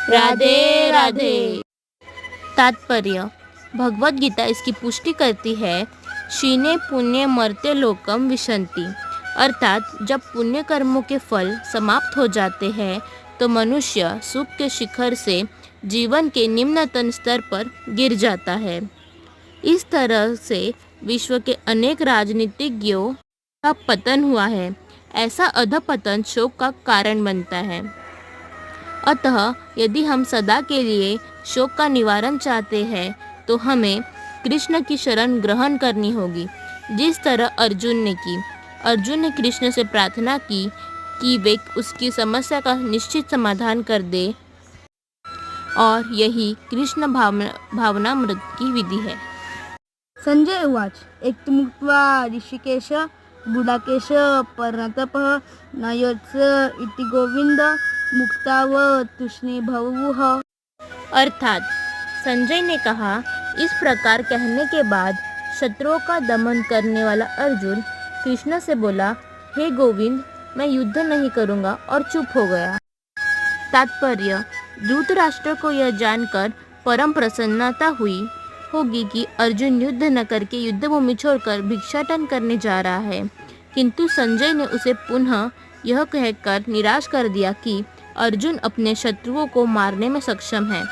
राधे राधे। तात्पर्य: भगवद गीता इसकी पुष्टि करती है, क्षीणे पुण्य मर्त्य लोकम विशन्ति, अर्थात जब पुण्य कर्मों के फल समाप्त हो जाते हैं तो मनुष्य सुख के शिखर से जीवन के निम्नतम स्तर पर गिर जाता है। इस तरह से विश्व के अनेक राजनीतिज्ञों का पतन हुआ है। ऐसा अधपतन शोक का कारण बनता है। अतः यदि हम सदा के लिए शोक का निवारण चाहते हैं तो हमें कृष्ण की शरण ग्रहण करनी होगी, जिस तरह अर्जुन ने की। अर्जुन ने कृष्ण से प्रार्थना की कि वे उसकी समस्या का निश्चित समाधान कर दे, और यही कृष्ण भावनामृत की विधि है। संजय उवाच। एकमुक्त्वा ऋषिकेश गुडाकेश पर्णतपः नयोत्स इति गोविंद मुक्ताव तुष्णी भवुः। अर्थात संजय ने कहा, इस प्रकार कहने के बाद शत्रुओं का दमन करने वाला अर्जुन कृष्ण से बोला, हे गोविंद, मैं युद्ध नहीं करूँगा, और चुप हो गया। तात्पर्य: धृतराष्ट्र को यह जानकर परम प्रसन्नता हुई होगी कि अर्जुन युद्ध न करके युद्धभूमि छोड़कर भिक्षाटन करने जा रहा है, किंतु संजय ने उसे पुनः यह कहकर निराश कर दिया कि अर्जुन अपने शत्रुओं को मारने में सक्षम है।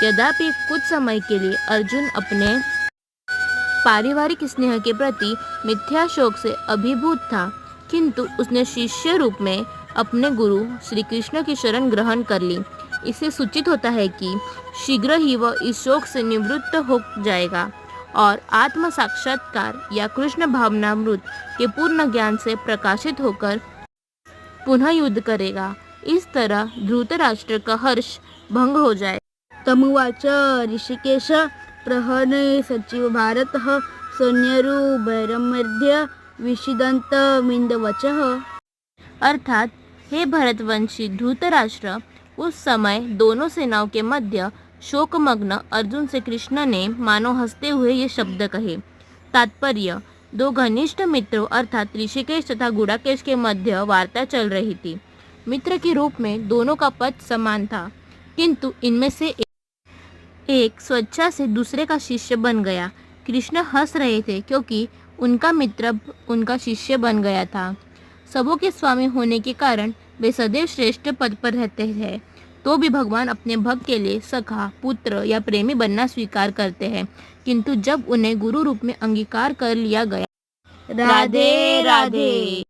यद्यपि कुछ समय के लिए अर्जुन अपने पारिवारिक स्नेह के प्रति मिथ्या शोक से अभिभूत था, किंतु उसने शिष्य रूप में अपने गुरु श्री कृष्ण की शरण ग्रहण कर ली। इससे सूचित होता है कि शीघ्र ही वह इस शोक से निवृत्त हो जाएगा और आत्म साक्षात्कार या कृष्ण भावनामृत के पूर्ण ज्ञान से प्रकाशित होकर पुनः युद्ध करेगा। इस तरह धृतराष्ट्र का हर्ष भंग हो जाए। तमुवाच ऋषिकेश प्रहरणे सचिव भारतः सैन्यरुभैर्मध्ये विषीदन्तमिन्दवचः। अर्थात, हे भरतवंशी धृतराष्ट्र, उस समय दोनों सेनाओं के मध्य शोकमग्न अर्जुन से कृष्ण ने मानो हंसते हुए ये शब्द कहे। तात्पर्य: दो घनिष्ठ मित्रों अर्थात ऋषिकेश तथा गुडाकेश के मध्य वार्ता चल रही थी। मित्र के रूप में दोनों का पद समान था, किंतु इनमें से एक स्वेच्छा से दूसरे का शिष्य बन गया। कृष्ण हंस रहे थे क्योंकि उनका मित्र उनका शिष्य बन गया था। सबों के स्वामी होने के कारण वे सदैव श्रेष्ठ पद पर रहते हैं, तो भी भगवान अपने भक्त के लिए सखा, पुत्र या प्रेमी बनना स्वीकार करते हैं, किंतु जब उन्हें गुरु रूप में अंगीकार कर लिया गया। राधे राधे।